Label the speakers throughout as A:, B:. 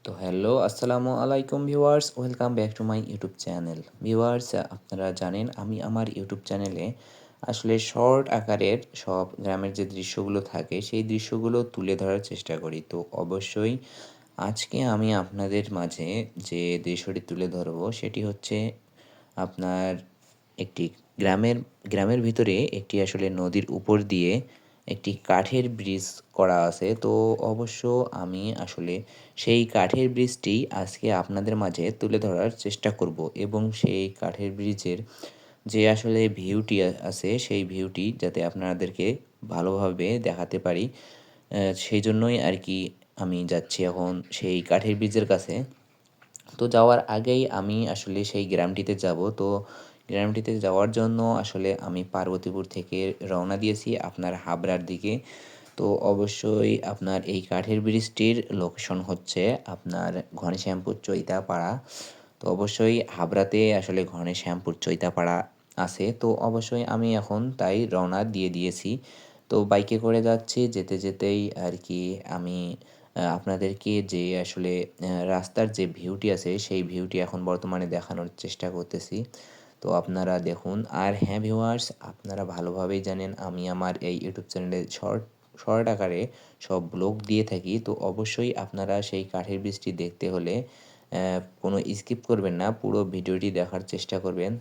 A: তো হ্যালো, আসসালামু আলাইকুম viewers, welcome back to my YouTube channel. Viewers, আপনারা জানেন আমি আমার ইউটিউব চ্যানেলে আসলে শর্ট আকারের সব গ্রামের যে দৃশ্যগুলো থাকে সেই দৃশ্যগুলো তুলে ধরার চেষ্টা করি। তো অবশ্যই আজকে আমি আপনাদের মাঝে যে দৃশ্যটি তুলে ধরবো সেটি হচ্ছে আপনার একটি গ্রামের গ্রামের ভিতরে একটি আসলে নদীর উপর দিয়ে একটি কাঠের ব্রিজ করা আছে। তো অবশ্য আমি আসলে সেই কাঠের ব্রিজটি আজকে আপনাদের মাঝে তুলে ধরার চেষ্টা করব এবং সেই কাঠের ব্রিজের যে আসলে ভিউটি আছে সেই ভিউটি যাতে আপনাদেরকে ভালোভাবে দেখাতে পারি, সেই জন্যই আর কি আমি যাচ্ছি এখন সেই কাঠের ব্রিজের কাছে। তো যাওয়ার আগেই আমি আসলে সেই গ্রামটিতে যাব। তো গ্রামটিতে যাওয়ার জন্য আসলে আমি পার্বতীপুর থেকে রওনা দিয়েছি আপনার হাবড়ার দিকে। তো অবশ্যই আপনার এই কাঠের ব্রিজটির লোকেশন হচ্ছে আপনার ঘনশ্যামপুর চৈতাপাড়া। তো অবশ্যই হাবড়াতে আসলে ঘনশ্যামপুর চৈতাপাড়া আছে। তো অবশ্যই আমি এখন তাই রওনা দিয়ে দিয়েছি। তো বাইকে করে যাচ্ছি, যেতে যেতেই আর কি আমি আপনাদেরকে যে আসলে রাস্তার যে ভিউটি আছে সেই ভিউটি এখন বর্তমানে দেখানোর চেষ্টা করতেছি। তো আপনারা দেখুন। আর হ্যাঁ ভিউয়ার্স, আপনারা ভালোভাবেই জানেন আমি আমার এই ইউটিউব চ্যানেলে শর্ট শর্ট আকারে সব ব্লগ দিয়ে থাকি। তো অবশ্যই আপনারা সেই কাঠের ব্রিজটি দেখতে হলে কোনো স্কিপ করবেন না, পুরো ভিডিওটি দেখার চেষ্টা করবেন।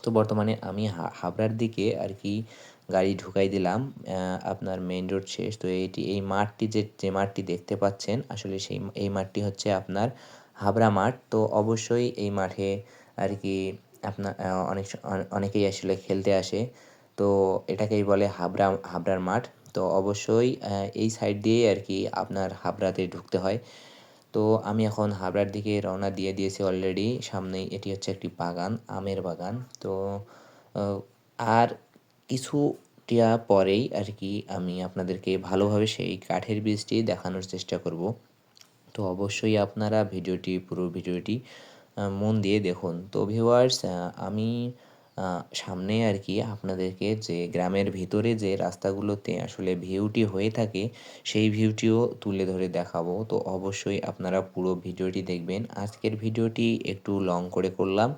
A: তো বর্তমানে আমি হাবড়ার দিকে আর কি গাড়ি ঢুকাই দিলাম। আপনার মেইন রোড শেষ। তো এই মাঠটি যে মাঠটি দেখতে পাচ্ছেন আসলে এই মাঠটি হচ্ছে আপনার হাবড়া মাঠ। তো অবশ্যই এই মাঠে আর কি আপনার অনেকেই আসলে খেলতে আসে। তো এটাকেই বলে হাবড়ার মাঠ। তো অবশ্যই এই সাইড দিয়েই আর কি আপনার হাবড়াতে ঢুকতে হয়। তো আমি এখন হাবড়ার দিকে রওনা দিয়ে দিয়েছি অলরেডি। সামনেই এটি হচ্ছে একটি বাগান, আমের বাগান। তো আহ, আর কিছুটা পরেই আর কি আমি আপনাদেরকে ভালোভাবে সেই কাঠের ব্রিজটি দেখানোর চেষ্টা করব। তো অবশ্যই আপনারা পুরো ভিডিওটি মন দিয়ে দেখুন। তো ভিউয়ার্স, আমি সামনে আর কি আপনাদেরকে যে গ্রামের ভিতরে যে রাস্তাগুলোতে আসলে ভিউটি হয়ে থাকে সেই ভিউটিও তুলে ধরে দেখাবো। তো অবশ্যই আপনারা পুরো ভিডিওটি দেখবেন। আজকের ভিডিওটি একটু লং করে করলাম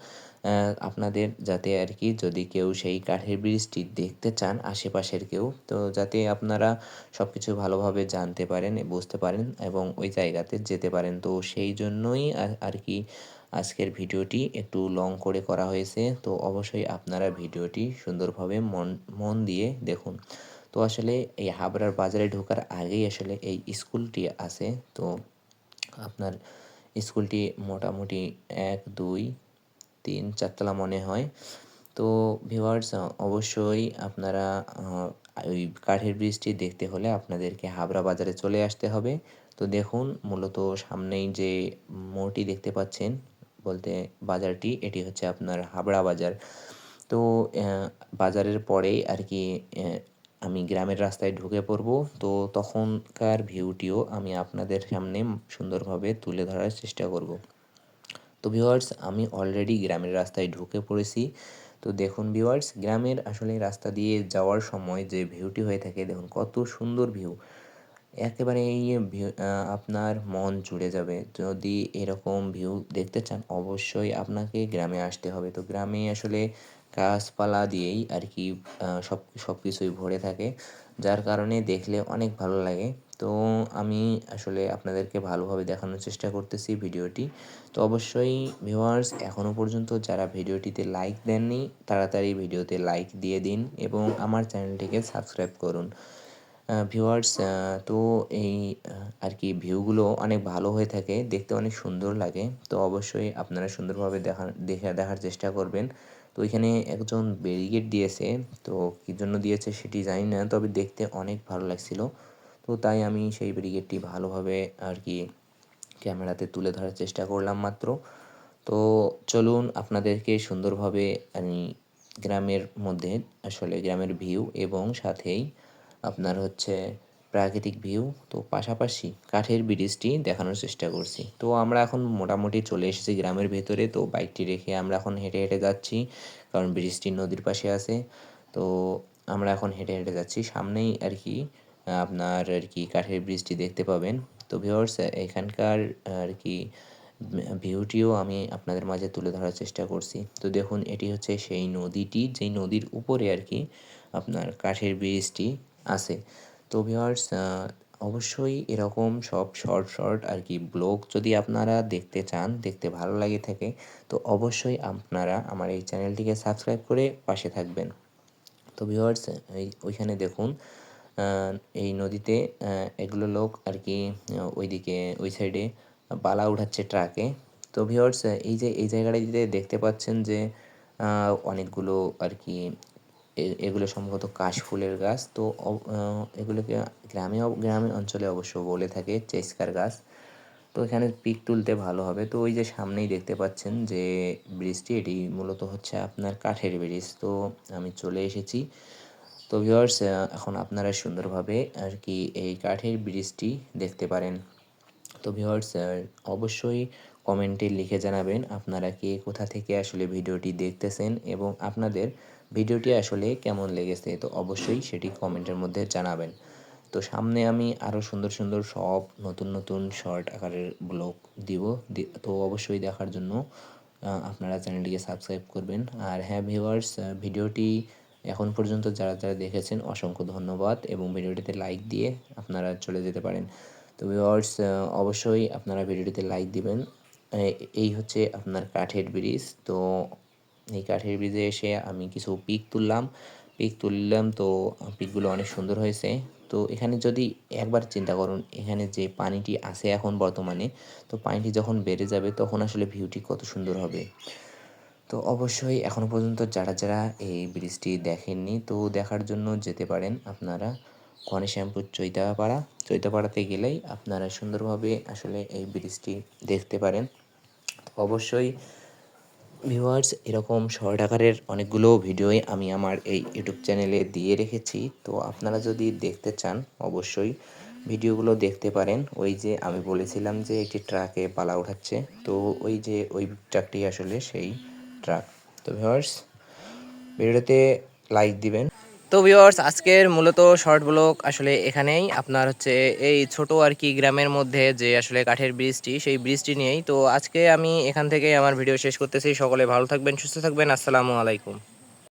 A: আপনাদের, যাতে আর কি যদি কেউ সেই কাঠের ব্রিজটি দেখতে চান আশেপাশের কেউ, তো যাতে আপনারা সব কিছু ভালোভাবে জানতে পারেন, বুঝতে পারেন এবং ওই জায়গাতে যেতে পারেন। তো সেই জন্যই আর কি আজকের ভিডিওটি একটু লং করে করা হয়েছে। তো অবশ্যই আপনারা ভিডিওটি সুন্দরভাবে মন মন দিয়ে দেখুন। তো আসলে এই হাবড়ার বাজারে ঢোকার আগেই আসলে এই স্কুলটি আছে। তো আপনার স্কুলটি মোটামুটি ১, ২, ৩, ৪ তলা মনে হয়। তো ভিউয়ার্স, অবশ্যই আপনারা ওই কাঠের ব্রিজটি দেখতে হলে আপনাদেরকে হাবড়া বাজারে চলে আসতে হবে। তো দেখুন, মূলত সামনেই যে মোড়টি দেখতে পাচ্ছেন, বলতে বাজারটি, এটি হচ্ছে আপনার হাবড়া বাজার। তো বাজারের পরেই আর কি আমি গ্রামের রাস্তায় ঢুকে পড়ব। তো তখনকার ভিউটিও আমি আপনাদের সামনে সুন্দরভাবে তুলে ধরার চেষ্টা করব। তো ভিউয়ার্স, আমি অলরেডি গ্রামের রাস্তায় ঢুকে পড়েছি। তো দেখুন ভিউয়ার্স, গ্রামের আসলে রাস্তা দিয়ে যাওয়ার সময় যে ভিউটি হয়ে থাকে, দেখুন কত সুন্দর ভিউ। একেবারে এই ভিউ আপনার মন জুড়ে যাবে। যদি এরকম ভিউ দেখতে চান অবশ্যই আপনাকে গ্রামে আসতে হবে। তো গ্রামে আসলে গাছপালা দিয়েই আর কি সব কিছুই ভরে থাকে, যার কারণে দেখলে অনেক ভালো লাগে। তো আমি আসলে আপনাদেরকে ভালোভাবে দেখানোর চেষ্টা করতেছি ভিডিওটি। তো অবশ্যই ভিউয়ার্স, এখনও পর্যন্ত যারা ভিডিওটিতে লাইক দেননি তাড়াতাড়ি ভিডিওতে লাইক দিয়ে দিন এবং আমার চ্যানেলটিকে সাবস্ক্রাইব করুন। ভিউয়ার্স, তো এই আর কি ভিউগুলো অনেক ভালো হয়ে থাকে, দেখতে অনেক সুন্দর লাগে। তো অবশ্যই আপনারা সুন্দরভাবে দেখার চেষ্টা করবেন। তো এখানে একজন ব্যারিকেড দিয়েছে। তো কী জন্য দিয়েছে সেটি জানি না, তবে দেখতে অনেক ভালো লাগছিল। তো তাই আমি সেই ব্যারিকেডটি ভালোভাবে আর কি ক্যামেরাতে তুলে ধরার চেষ্টা করলাম মাত্র। তো চলুন আপনাদেরকে সুন্দরভাবে আমি গ্রামের মধ্যে আসলে গ্রামের ভিউ এবং সাথেই আপনার হচ্ছে প্রাকৃতিক ভিউ, তো পাশাপাশি কাঠের ব্রিজটি দেখানোর চেষ্টা করছি। তো আমরা এখন মোটামুটি চলে এসেছি গ্রামের ভেতরে। তো বাইকটি রেখে আমরা এখন হেঁটে হেঁটে যাচ্ছি, কারণ ব্রিজটি নদীর পাশে আছে। তো আমরা এখন হেঁটে হেঁটে যাচ্ছি, সামনেই আর কি আপনার আর কি কাঠের ব্রিজটি দেখতে পাবেন। তো ভিউয়ার্স এখানকার আর কি ভিউটিও আমি আপনাদের মাঝে তুলে ধরার চেষ্টা করছি। তো দেখুন এটি হচ্ছে সেই নদীটি, যেই নদীর উপরে আর কি আপনার কাঠের ব্রিজটি আছে। তো ভিউয়ার্স অবশ্যই এরকম সব শর্ট শর্ট আর কি ব্লগ যদি আপনারা দেখতে চান, দেখতে ভালো লাগে থাকে, তো অবশ্যই আপনারা আমার এই চ্যানেলটিকে সাবস্ক্রাইব করে পাশে থাকবেন। তো ভিউয়ার্স ওইখানে দেখুন এই নদীতে এগুলো লোক আর কি ওইদিকে ওই সাইডে বালা উঠাচ্ছে ট্রাকে। তো ভিউয়ার্স এই যে এই জায়গাটাতে দেখতে পাচ্ছেন যে অনেকগুলো আর কি এগুলো সম্ভবত কাশফুলের গাছ। তো এগুলোকে গ্রামে অঞ্চলে অবশ্য বলে থাকে চেস্কার গাছ। তো এখানে পিক তুলতে ভালো হবে। তো ওই যে সামনেই দেখতে পাচ্ছেন যে ব্রিজটি, এটি মূলত হচ্ছে আপনার কাঠের ব্রিজ। তো আমি চলে এসেছি। তো ভিউয়ার্স এখন আপনারা সুন্দরভাবে আর কি এই কাঠের ব্রিজটি দেখতে পারেন। তো ভিউয়ার্স অবশ্যই কমেন্টে লিখে জানাবেন আপনারা কে কোথা থেকে আসলে ভিডিওটি দেখতেছেন এবং আপনাদের ভিডিওটি আসলে কেমন লেগেছে। তো অবশ্যই সেটি কমেন্টের মধ্যে জানাবেন। তো সামনে আমি আরও সুন্দর সুন্দর সব নতুন নতুন শর্ট আকারের ব্লগ দিব। তো অবশ্যই দেখার জন্য আপনারা চ্যানেলটিকে সাবস্ক্রাইব করবেন। আর হ্যাঁ ভিউয়ার্স ভিডিওটি এখন পর্যন্ত যারা যারা দেখেছেন অসংখ্য ধন্যবাদ এবং ভিডিওটিতে লাইক দিয়ে আপনারা চলে যেতে পারেন। তো ভিউয়ার্স অবশ্যই আপনারা ভিডিওটিতে লাইক দিবেন। এই হচ্ছে আপনার কাঠের ব্রিজ। তো এই কাঠের ব্রিজে এসে আমি কিছু পিক তুললাম। তো পিকগুলো অনেক সুন্দর হয়েছে। তো এখানে যদি একবার চিন্তা করুন, এখানে যে পানিটি আছে এখন বর্তমানে, তো পানিটি যখন বেড়ে যাবে তখন আসলে ভিউটি কত সুন্দর হবে। তো অবশ্যই এখনও পর্যন্ত যারা যারা এই ব্রিজটি দেখেননি, তো দেখার জন্য যেতে পারেন আপনারা গণেশরামপুর চৈতাপাড়াতে গেলেই আপনারা সুন্দরভাবে আসলে এই ব্রিজটি দেখতে পারেন। তো অবশ্যই ভিউয়ার্স এরকম শর্ট আকারের অনেকগুলো ভিডিওই আমি আমার এই ইউটিউব চ্যানেলে দিয়ে রেখেছি। তো আপনারা যদি দেখতে চান অবশ্যই ভিডিওগুলো দেখতে পারেন। ওই যে আমি বলেছিলাম যে একটি ট্রাকে পালা উঠাচ্ছে, তো ওই যে ওই ট্রাকটি আসলে সেই ট্রাক। তো ভিউয়ার্স ভিডিওতে লাইক দিবেন। তো ভিউয়ার্স আজকের মূলত শর্ট ব্লগ আসলে এখানেই আপনার হচ্ছে এই ছোট আর কি গ্রামের মধ্যে যে আসলে কাঠের ব্রিজটি, সেই ব্রিজটি নিয়েই। তো আজকে আমি এখান থেকে আমার ভিডিও শেষ করতেছি। সকলে ভালো থাকবেন, সুস্থ থাকবেন। আসসালামু আলাইকুম।